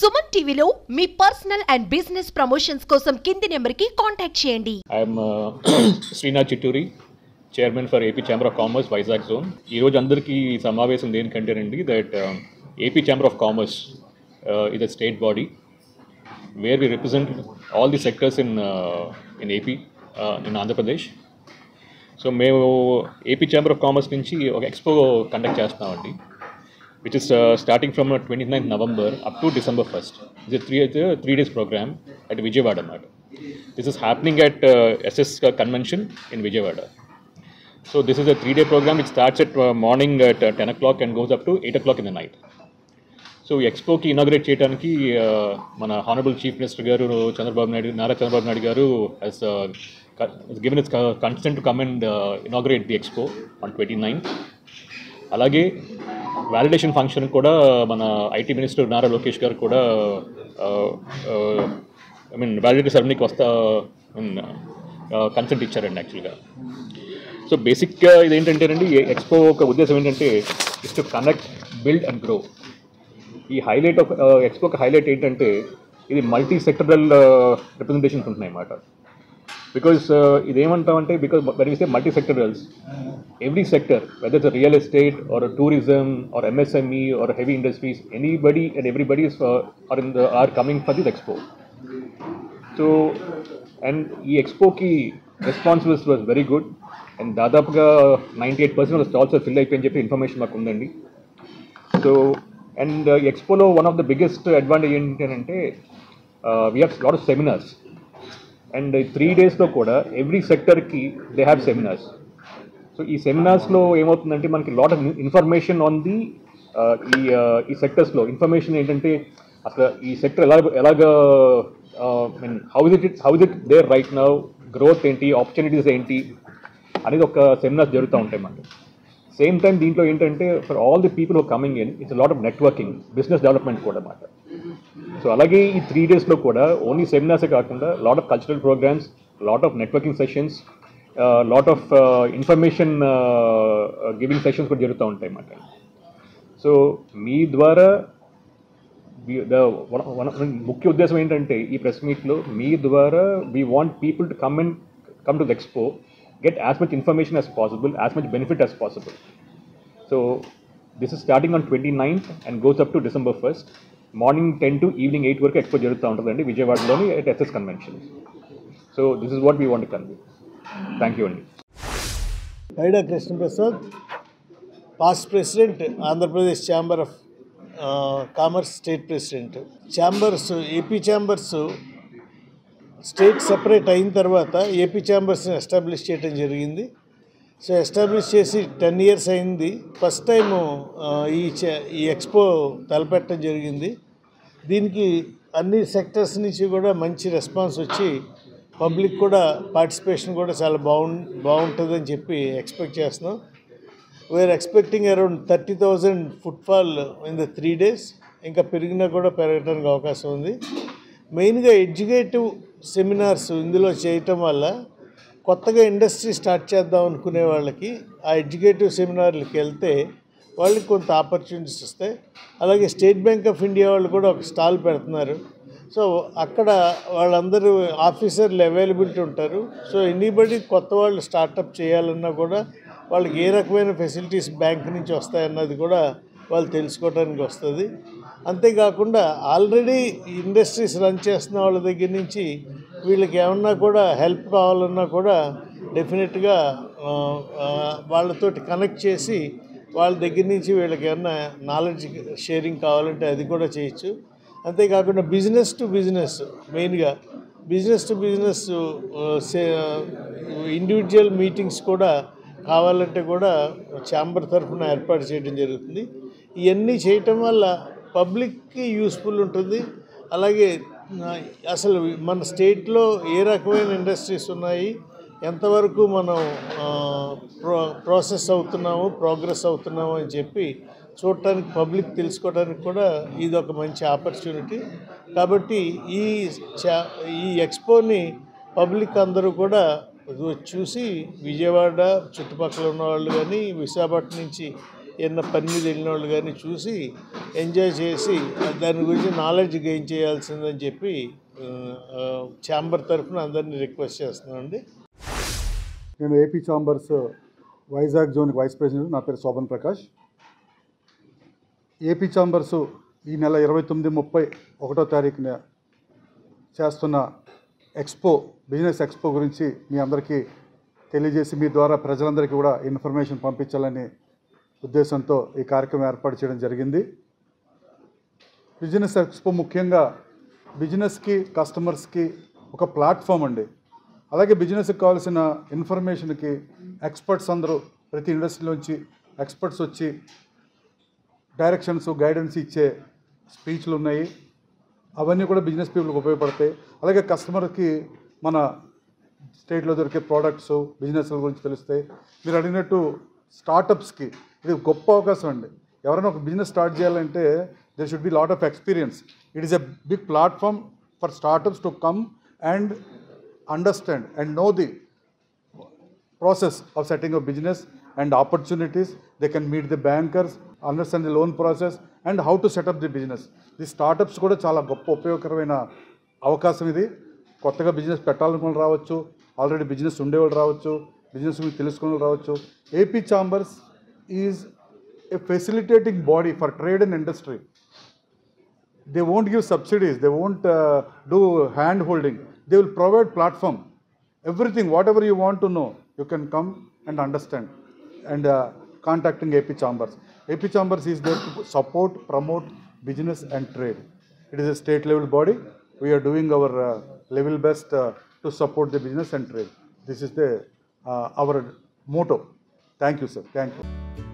సుమన్ టీవీలో మీ personal and business promotions కోసం కింది నెంబర్కి కాంటాక్ట్ చేయండి. I'm Srinath Chitturi, chairman for AP chamber of commerce Vizag zone. ఈరోజు అందరికీ సమావేశం దేనికంటేనండి that AP chamber of commerce is a state body where we represent all the sectors in AP, in Andhra Pradesh. So మేము AP chamber of commerce నుంచి ఒక expo conduct చేస్తున్నామండి, which is starting from 29th November up to December 1st. It's a 3 days program at Vijayawada. This is happening at SS Convention in Vijayawada. So this is a 3-day program which starts at morning at 10 o'clock and goes up to 8 o'clock in the night. So ఈ ఎక్స్పోకి inaugurate చేయడానికి మన honourable chief minister గారు నారా చంద్రబాబు నాయుడు గారు has given its consent to come and inaugurate the expo on 29th. అలాగే validation function కూడా మన IT minister Nara Lokesh గారు కూడా వ్యాలిడేషన్ సెరమనీకి కన్సెంట్ ఇచ్చారండి యాక్చువల్గా. సో బేసిక్గా ఇదేంటంటేనండి, ఎక్స్పో ఒక ఉద్దేశం ఏంటంటే is to connect, build and grow. ఈ హైలైట్ ఆఫ్ ఎక్స్పోకి హైలైట్ ఏంటంటే ఇది మల్టీ సెక్టరల్ రిప్రజెంటేషన్స్ ఉంటున్నాయి అన్నమాట. బికాజ్ ఇదేమంటామంటే, because when we say multi sectorals, every sector, whether it's a real estate or a tourism or MSME or heavy industries, anybody and everybody are coming for this expo. So, and ee expo ki response was very good, and dadapuga 98% of the stalls are filled అయిపోయి చెప్పి information మాకు ఉందండి. So and ఎక్స్పోలో one of the biggest advantage ఏంటంటే we have lot of seminars, and 3 daysలో కూడా every సెక్టర్కి they have seminars. So ఈ సెమినార్స్లో ఏమవుతుందంటే మనకి lot of information on the ఈ సెక్టర్స్లో ఇన్ఫర్మేషన్ ఏంటంటే అసలు ఈ సెక్టర్ ఎలాగ how is it there right now, growth ఏంటి, ఆపర్చునిటీస్ ఏంటి అనేది ఒక సెమినార్స్ జరుగుతూ ఉంటాయి మనకి. సేమ్ టైం దీంట్లో ఏంటంటే for all the people who coming in, it's lot of networking, business development కూడా అన్నమాట. సో అలాగే ఈ 3 daysలో కూడా ఓన్లీ సెమినార్సే కాకుండా lot of cultural programs, lot of networking sessions, lot of information giving sessions కూడా జరుగుతూ ఉంటాయి అన్నమాట. సో మీ ద్వారా ముఖ్య ఉద్దేశం ఏంటంటే ఈ ప్రెస్ మీట్లో మీ ద్వారా we want people to come to the expo, get as much information as possible, as much benefit as possible. So this is starting on 29th and goes up to December 1st. Morning 10 to evening 8 వరకు expo జరుగుతూ ఉంటుందండి విజయవాడలోని at SS Convention. So this is what we want to convey. Thank you అండి. Paida Krishna Prasad, past president, Andhra Pradesh Chamber of Commerce state president. Chambers, AP Chambers state separate అయిన తర్వాత AP ఛాంబర్స్ని establish చేయడం జరిగింది. So establish చేసి 10 years అయింది. First time ఈ expo తలపెట్టడం జరిగింది. దీనికి అన్ని సెక్టర్స్ నుంచి కూడా మంచి రెస్పాన్స్ వచ్చి పబ్లిక్ కూడా పార్టిసిపేషన్ కూడా చాలా బాగుంటుందని చెప్పి ఎక్స్పెక్ట్ చేస్తున్నాం. We are expecting around 30,000 footfall in the 3 days. ఇంకా పెరిగినా కూడా పెరగడానికి అవకాశం ఉంది. మెయిన్గా ఎడ్యుకేటివ్ సెమినార్స్ ఇందులో చేయటం వల్ల కొత్తగా ఇండస్ట్రీ స్టార్ట్ చేద్దాం అనుకునే వాళ్ళకి ఆ ఎడ్యుకేటివ్ సెమినార్లకు వెళ్తే వాళ్ళకి కొంత ఆపర్చునిటీస్ వస్తాయి. అలాగే స్టేట్ బ్యాంక్ ఆఫ్ ఇండియా వాళ్ళు కూడా ఒక స్టాల్ పెడుతున్నారు. సో అక్కడ వాళ్ళందరూ ఆఫీసర్లు అవైలబిలిటీ ఉంటారు. సో ఎనీబడి కొత్త వాళ్ళు స్టార్టప్ చేయాలన్నా కూడా వాళ్ళకి ఏ రకమైన ఫెసిలిటీస్ బ్యాంక్ నుంచి వస్తాయన్నది కూడా వాళ్ళు తెలుసుకోవడానికి వస్తుంది. అంతేకాకుండా ఆల్రెడీ ఇండస్ట్రీస్ రన్ చేస్తున్న వాళ్ళ దగ్గర నుంచి వీళ్ళకి ఏమన్నా కూడా హెల్ప్ కావాలన్నా కూడా డెఫినెట్గా వాళ్ళతోటి కనెక్ట్ చేసి వాళ్ళ దగ్గర నుంచి వీళ్ళకి ఏమన్నా నాలెడ్జ్ షేరింగ్ కావాలంటే అది కూడా చేయొచ్చు. అంతేకాకుండా బిజినెస్ టు బిజినెస్, మెయిన్గా business to business individual meetings కూడా కావాలంటే కూడా ఛాంబర్ తరఫున ఏర్పాటు చేయడం జరుగుతుంది. ఇవన్నీ చేయటం వల్ల పబ్లిక్కి యూస్ఫుల్ ఉంటుంది. అలాగే అసలు మన స్టేట్లో ఏ రకమైన ఇండస్ట్రీస్ ఉన్నాయి, ఎంతవరకు మనం ప్రోగ్రెస్ అవుతున్నాము అని చెప్పి చూడటానికి, పబ్లిక్ తెలుసుకోవడానికి కూడా ఇది ఒక మంచి ఆపర్చునిటీ. కాబట్టి ఈ ఎక్స్పోని పబ్లిక్ అందరూ కూడా చూసి విజయవాడ చుట్టుపక్కల ఉన్న వాళ్ళు కానీ, విశాఖపట్నం నుంచి ఏమన్నా పని మీద వెళ్ళిన వాళ్ళు కానీ చూసి ఎంజాయ్ చేసి దాని గురించి నాలెడ్జ్ గెయిన్ చేయాల్సిందని చెప్పి ఛాంబర్ తరఫున అందరినీ రిక్వెస్ట్ చేస్తున్నానండి. నేను AP chambers Vizag zone vice president. నా పేరు శోభన్ ప్రకాష్. ఏపీ ఛాంబర్స్ ఈ నెల 29-30 తారీఖున చేస్తున్న ఎక్స్పో, బిజినెస్ ఎక్స్పో గురించి మీ అందరికీ తెలియజేసి మీ ద్వారా ప్రజలందరికీ కూడా ఇన్ఫర్మేషన్ పంపించాలనే ఉద్దేశంతో ఈ కార్యక్రమం ఏర్పాటు చేయడం జరిగింది. బిజినెస్ ఎక్స్పో ముఖ్యంగా బిజినెస్కి, కస్టమర్స్కి ఒక ప్లాట్ఫామ్ అండి. అలాగే బిజినెస్కి కావాల్సిన ఇన్ఫర్మేషన్కి ఎక్స్పర్ట్స్ అందరూ ప్రతి ఇండస్ట్రీలోంచి ఎక్స్పర్ట్స్ వచ్చి డైరెక్షన్స్, గైడెన్స్ ఇచ్చే స్పీచ్లు ఉన్నాయి. అవన్నీ కూడా బిజినెస్ పీపుల్కి ఉపయోగపడతాయి. అలాగే కస్టమర్కి మన స్టేట్లో దొరికే ప్రోడక్ట్స్, బిజినెస్ల గురించి తెలుస్తాయి. మీరు అడిగినట్టు స్టార్టప్స్కి ఇది గొప్ప అవకాశం అండి. ఎవరైనా ఒక బిజినెస్ స్టార్ట్ చేయాలంటే there should be lot of experience. It is a big platform for startups to come and understand and know the process of setting up business and opportunities. They can meet the bankers, understand the loan process and how to set up the business. The startups కూడా చాలా గొప్ప ఉపయోగకరమైన అవకాశం ఇది. కొత్తగా business పెట్టాలనుకుని రావచ్చు, already business ఉండేవాళ్ళు రావచ్చు, బిజినెస్ గురించి తెలుసుకునే రావచ్చు. AP chambers is a facilitating body for trade and industry. They won't give subsidies, they won't do hand holding, they will provide platform. Everything, whatever you want to know, you can come and understand. And contacting AP Chambers. AP Chambers is there to support, promote business and trade. It is a state level body. We are doing our level best to support the business and trade. This is our motto. Thank you, sir. Thank you.